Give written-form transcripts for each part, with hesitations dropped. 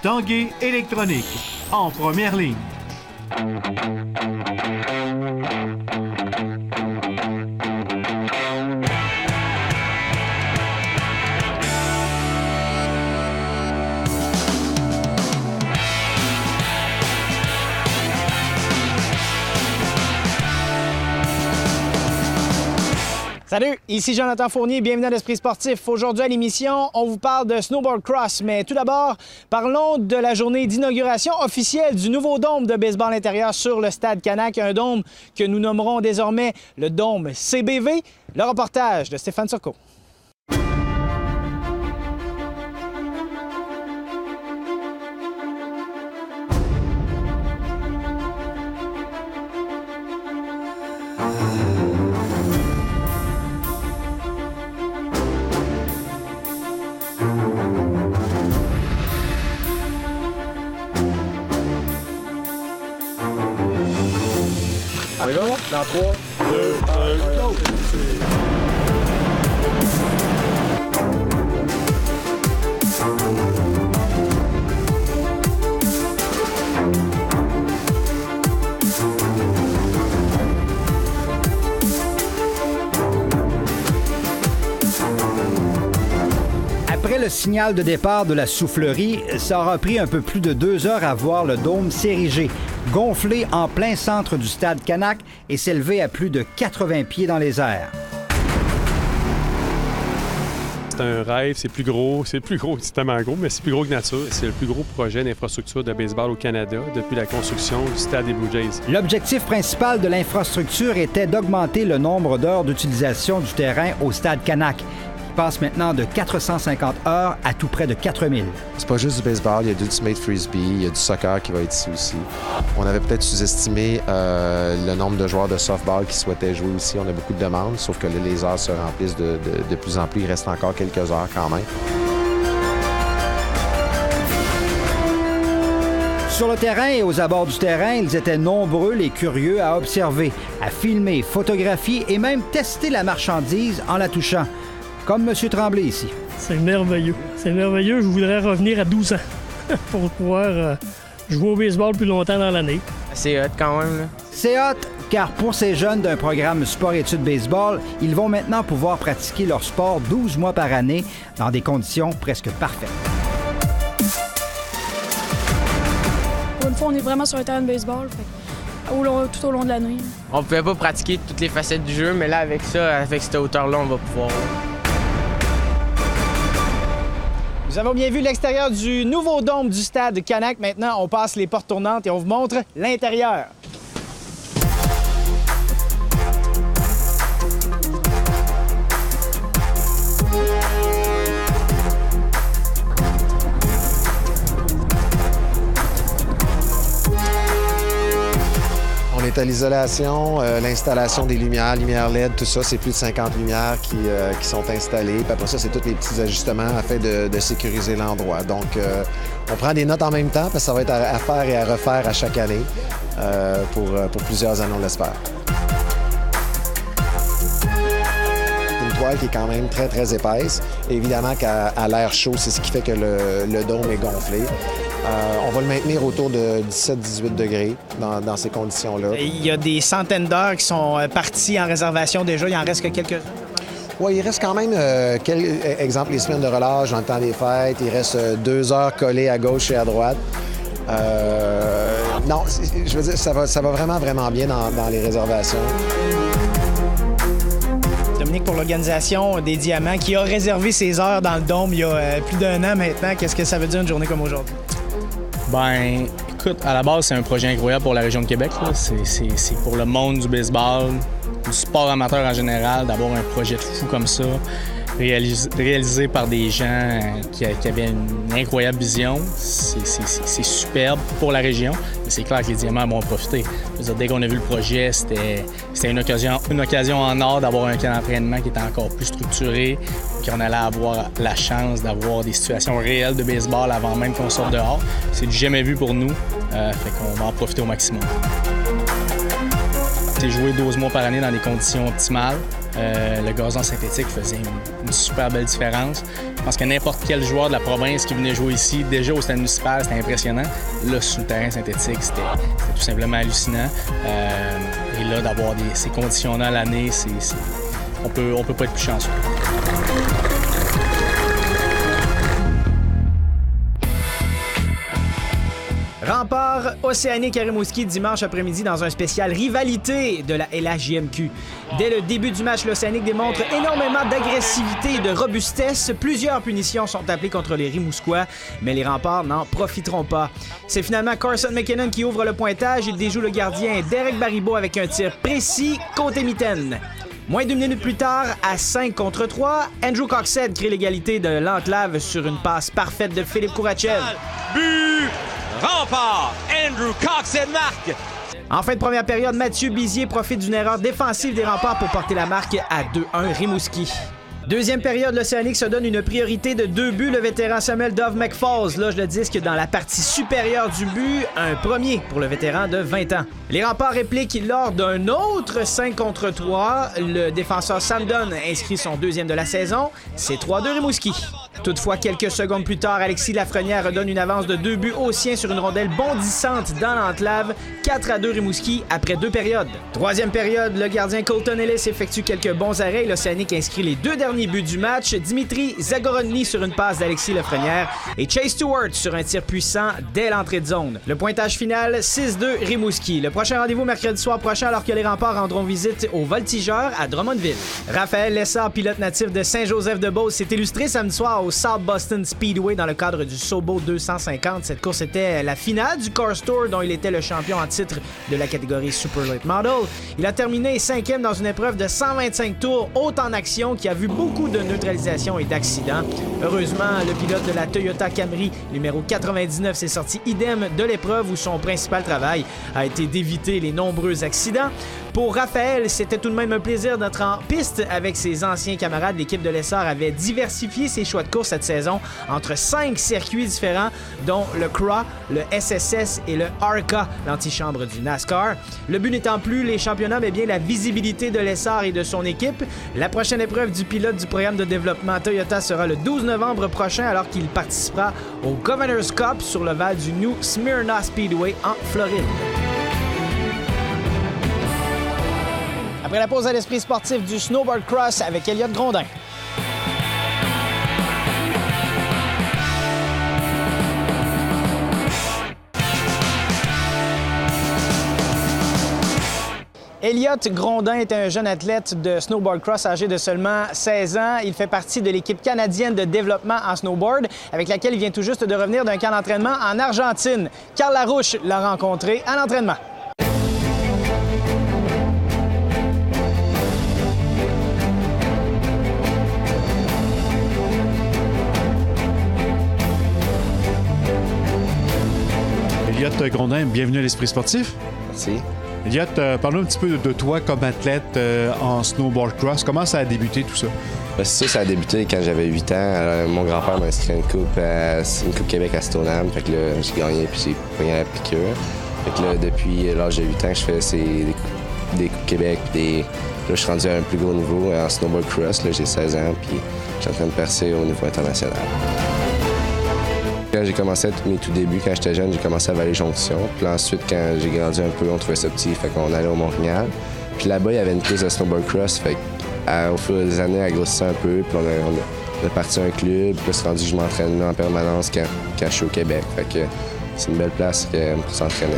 Tanguay Électronique, en première ligne. Salut, ici Jonathan Fournier, bienvenue à l'Esprit sportif. Aujourd'hui à l'émission, on vous parle de snowboard cross, mais tout d'abord, parlons de la journée d'inauguration officielle du nouveau dôme de baseball intérieur sur le Stade Canac, un dôme que nous nommerons désormais le dôme CBV. Le reportage de Stéphane Turcot. On y va? Dans 3, 2, 1, go! Après le signal de départ de la soufflerie, ça aura pris un peu plus de 2 heures à voir le dôme s'ériger, gonflé en plein centre du Stade Canac et s'élever à plus de 80 pieds dans les airs. C'est un rêve, c'est tellement gros, mais c'est plus gros que nature. C'est le plus gros projet d'infrastructure de baseball au Canada depuis la construction du Stade des Blue Jays. L'objectif principal de l'infrastructure était d'augmenter le nombre d'heures d'utilisation du terrain au Stade Canac, qui passe maintenant de 450 heures à tout près de 4000. C'est pas juste du baseball, il y a du ultimate frisbee, il y a du soccer qui va être ici aussi. On avait peut-être sous-estimé le nombre de joueurs de softball qui souhaitaient jouer aussi. On a beaucoup de demandes, sauf que là, les heures se remplissent de plus en plus. Il reste encore quelques heures quand même. Sur le terrain et aux abords du terrain, ils étaient nombreux les curieux à observer, à filmer, photographier et même tester la marchandise en la touchant. Comme M. Tremblay ici. C'est merveilleux. C'est merveilleux. Je voudrais revenir à 12 ans pour pouvoir jouer au baseball plus longtemps dans l'année. C'est hot quand même, là. C'est hot, car pour ces jeunes d'un programme sport-études baseball, ils vont maintenant pouvoir pratiquer leur sport 12 mois par année dans des conditions presque parfaites. Pour une fois, on est vraiment sur un terrain de baseball, tout au long de la nuit. On pouvait pas pratiquer toutes les facettes du jeu, mais là, avec ça, avec cette hauteur-là, on va pouvoir. Nous avons bien vu l'extérieur du nouveau dôme du Stade Canac. Maintenant, on passe les portes tournantes et on vous montre l'intérieur. On est à l'isolation, l'installation des lumières LED, tout ça, c'est plus de 50 lumières qui sont installées. Puis après ça, c'est tous les petits ajustements afin de sécuriser l'endroit. Donc, on prend des notes en même temps parce que ça va être à faire et à refaire à chaque année pour plusieurs années, on l'espère. C'est une toile qui est quand même très, très épaisse. Et évidemment qu'à l'air chaud, c'est ce qui fait que le dôme est gonflé. On va le maintenir autour de 17-18 degrés dans ces conditions-là. Il y a des centaines d'heures qui sont parties en réservation déjà. Il en reste que quelques-unes. Oui, il reste quand même, exemple, les semaines de relâche dans le temps des fêtes. Il reste 2 heures collées à gauche et à droite. Non, je veux dire, ça va vraiment, vraiment bien dans les réservations. Dominique, pour l'organisation des Diamants, qui a réservé ses heures dans le dôme il y a plus d'1 an maintenant, qu'est-ce que ça veut dire une journée comme aujourd'hui? Ben, écoute, à la base, c'est un projet incroyable pour la région de Québec. C'est pour le monde du baseball, du sport amateur en général, d'avoir un projet de fou comme ça, réalisé par des gens qui avaient une incroyable vision. C'est superbe pour la région, mais c'est clair que les Diamants vont en profiter. Je veux dire, dès qu'on a vu le projet, c'était une occasion en or d'avoir un camp d'entraînement qui était encore plus structuré, qu'on allait avoir la chance d'avoir des situations réelles de baseball avant même qu'on sorte dehors. C'est du jamais vu pour nous, fait qu'on va en profiter au maximum. C'est jouer 12 mois par année dans des conditions optimales. le gazon synthétique faisait une super belle différence. Je pense que n'importe quel joueur de la province qui venait jouer ici, déjà au stade municipal, c'était impressionnant. Là, sur le terrain synthétique, c'était tout simplement hallucinant. Et là, d'avoir ces conditions-là à l'année, on peut pas être plus chanceux. Rempart Océanique à Rimouski dimanche après-midi dans un spécial rivalité de la LHJMQ. Dès le début du match, l'Océanique démontre énormément d'agressivité et de robustesse. Plusieurs punitions sont appelées contre les Rimousquois, mais les Remparts n'en profiteront pas. C'est finalement Carson McKinnon qui ouvre le pointage. Il déjoue le gardien Derek Baribeau avec un tir précis côté mitaine. Moins d'une minute plus tard, à 5 contre 3, Andrew Coxhead crée l'égalité de l'Enclave sur une passe parfaite de Philippe Kourachev. But! Rempart! Andrew Coxhead marque! En fin de première période, Mathieu Bizier profite d'une erreur défensive des Remparts pour porter la marque à 2-1 Rimouski. Deuxième période, l'Océanique se donne une priorité de 2 buts. Le vétéran Samuel Dove McFalls loge le disque dans la partie supérieure du but. Un premier pour le vétéran de 20 ans. Les Remparts répliquent lors d'un autre 5 contre 3. Le défenseur Sam Dunn inscrit son deuxième de la saison. C'est 3-2 Rimouski. Toutefois, quelques secondes plus tard, Alexis Lafrenière redonne une avance de 2 buts aux siens sur une rondelle bondissante dans l'enclave. 4-2 Rimouski après 2 périodes. Troisième période, le gardien Colton Ellis effectue quelques bons arrêts. L'Océanique inscrit les 2 derniers buts du match. Dimitri Zagorodny sur une passe d'Alexis Lafrenière et Chase Stewart sur un tir puissant dès l'entrée de zone. Le pointage final, 6-2 Rimouski. Le prochain rendez-vous mercredi soir prochain alors que les Remparts rendront visite aux Voltigeurs à Drummondville. Raphaël Lessard, pilote natif de Saint-Joseph-de-Beauce, s'est illustré samedi soir au South Boston Speedway dans le cadre du Sobo 250. Cette course était la finale du Cars Tour dont il était le champion en titre de la catégorie Super Late Model. Il a terminé 5e dans une épreuve de 125 tours haute en action qui a vu beaucoup de neutralisation et d'accidents. Heureusement, le pilote de la Toyota Camry numéro 99 s'est sorti idem de l'épreuve où son principal travail a été d'éviter les nombreux accidents. Pour Raphaël, c'était tout de même un plaisir d'être en piste avec ses anciens camarades. L'équipe de Lessard avait diversifié ses choix de course cette saison entre 5 circuits différents, dont le CRA, le SSS et le ARCA, l'antichambre du NASCAR. Le but n'étant plus les championnats, mais bien la visibilité de Lessard et de son équipe. La prochaine épreuve du pilote du programme de développement Toyota sera le 12 novembre prochain, alors qu'il participera au Governor's Cup sur l'ovale du New Smyrna Speedway en Floride. Après la pause à l'esprit sportif du snowboard cross avec Elliott Grondin. Elliott Grondin est un jeune athlète de snowboard cross âgé de seulement 16 ans. Il fait partie de l'équipe canadienne de développement en snowboard avec laquelle il vient tout juste de revenir d'un camp d'entraînement en Argentine. Carl Larouche l'a rencontré à l'entraînement. Elliott Grondin, bienvenue à l'Esprit sportif. Merci. Elliott, parle-nous un petit peu de toi comme athlète en snowboard cross. Comment ça a débuté tout ça? Ça a débuté quand j'avais 8 ans. Alors, mon grand-père m'a inscrit une coupe Québec à Stoneham. Fait que là, j'ai gagné puis j'ai pogné la piqûre. Fait que là, depuis l'âge de 8 ans, je fais des coupes Québec. Là, je suis rendu à un plus gros niveau en snowboard cross. Là, j'ai 16 ans puis je suis en train de percer au niveau international. Quand j'ai commencé mes tout débuts, quand j'étais jeune, j'ai commencé à Vallée-Jonction. Puis là, ensuite, quand j'ai grandi un peu, on trouvait ça petit, fait qu'on allait au Montréal. Puis là-bas, il y avait une piste de snowboard cross, fait qu'au fur des années, elle grossissait un peu, puis on a parti un club, puis là, c'est rendu que je m'entraîne là en permanence quand je suis au Québec. Fait que c'est une belle place pour s'entraîner.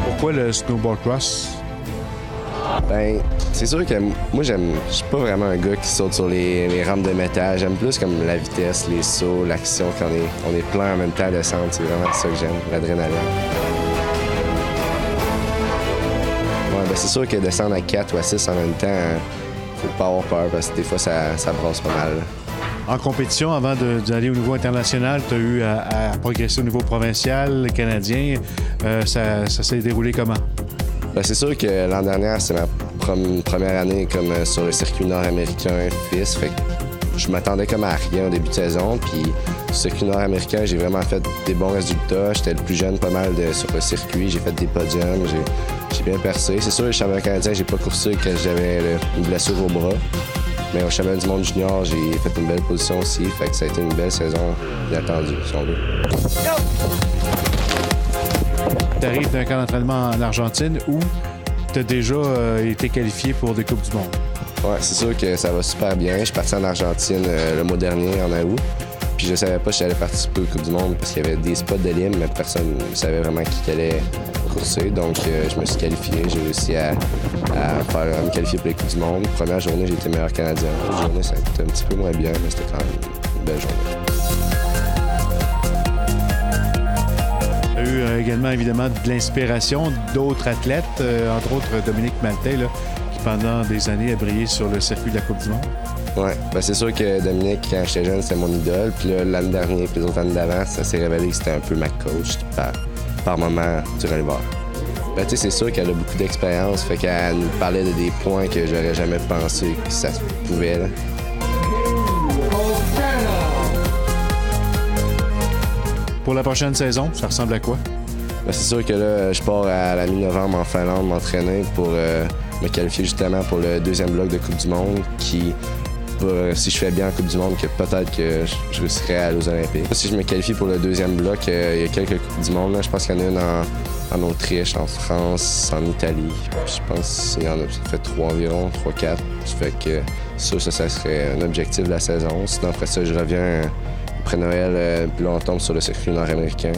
Pourquoi le snowboard cross? Ben, c'est sûr que moi, je suis pas vraiment un gars qui saute sur les rampes de métal. J'aime plus comme la vitesse, les sauts, l'action, quand on est plein en même temps à descendre. C'est vraiment ça que j'aime, l'adrénaline. Ouais, ben c'est sûr que descendre à 4 ou à 6 en même temps, faut pas avoir peur parce que des fois, ça brasse pas mal. En compétition, avant d'aller au niveau international, tu as eu à progresser au niveau provincial, canadien. Ça s'est déroulé comment? Ben, c'est sûr que l'an dernier, c'est ma première année comme sur le circuit nord-américain FIS. Fait que je m'attendais comme à rien au début de saison. Puis circuit nord-américain, j'ai vraiment fait des bons résultats. J'étais le plus jeune pas mal sur le circuit. J'ai fait des podiums, j'ai bien percé. C'est sûr, le championnat canadien, j'ai pas coursé quand j'avais une blessure au bras. Mais au championnat du monde junior, j'ai fait une belle position aussi. Fait que ça a été une belle saison inattendue, si on veut. Tu arrives d'un camp d'entraînement en Argentine où tu as déjà été qualifié pour des Coupes du monde. Ouais, c'est sûr que ça va super bien. Je suis parti en Argentine le mois dernier, en août. Puis je savais pas si j'allais participer aux Coupes du monde parce qu'il y avait des spots de libre, mais personne ne savait vraiment qui allait courser. Donc je me suis qualifié. J'ai réussi à me qualifier pour les Coupes du monde. Première journée, j'ai été meilleur Canadien. L'autre journée, ça a été un petit peu moins bien, mais c'était quand même une belle journée. Tu as eu également, évidemment, de l'inspiration d'autres athlètes, entre autres Dominique Maltais, là, qui pendant des années a brillé sur le circuit de la Coupe du monde. Oui, ben c'est sûr que Dominique, quand j'étais jeune, c'était mon idole. Puis là, l'année dernière, puis les autres années d'avant, ça s'est révélé que c'était un peu ma coach par moment durant l'hiver. Ben, tu sais, c'est sûr qu'elle a beaucoup d'expérience, fait qu'elle nous parlait de des points que j'aurais jamais pensé que ça se pouvait. Là. Pour la prochaine saison, ça ressemble à quoi? Ben, c'est sûr que là, je pars à la mi-novembre en Finlande m'entraîner pour me qualifier justement pour le deuxième bloc de Coupe du monde qui, si je fais bien en Coupe du monde, que peut-être que je réussirai à aller aux Olympiques. Si je me qualifie pour le deuxième bloc, il y a quelques Coupes du monde. Là. Je pense qu'il y en a une en Autriche, en France, en Italie. Je pense qu'il y en a, ça fait 3 environ, 3-4. Ça fait que ça serait un objectif de la saison. Sinon, après ça, je reviens après Noël, puis là, on tombe sur le circuit nord-américain.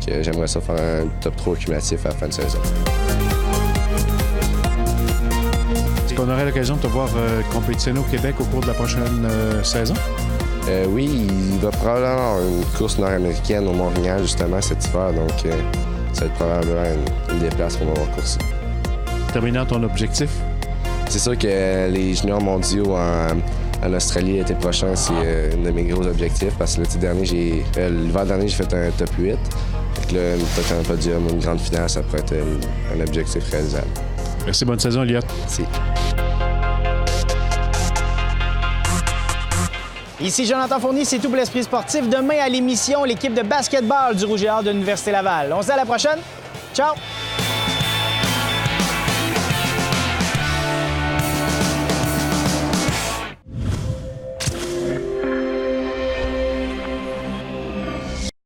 J'aimerais ça faire un top 3 cumulatif à la fin de saison. Est-ce qu'on aurait l'occasion de te voir compétitionner au Québec au cours de la prochaine saison? Oui, il va probablement avoir une course nord-américaine au Montréal, justement, cet hiver. Donc, ça va être probablement une des places qu'on va avoir coursé. Terminant ton objectif? C'est sûr que les juniors mondiaux en Australie l'été prochain, c'est un de mes gros objectifs parce que l'hiver dernier, j'ai fait un top 8. Fait que là, peut-être un podium ou une grande finale, ça pourrait être un objectif réalisable. Merci, bonne saison, Elliott. Merci. Ici Jonathan Fournier, c'est tout pour l'Esprit sportif. Demain à l'émission, l'équipe de basketball du Rouge et Or de l'Université Laval. On se dit à la prochaine. Ciao!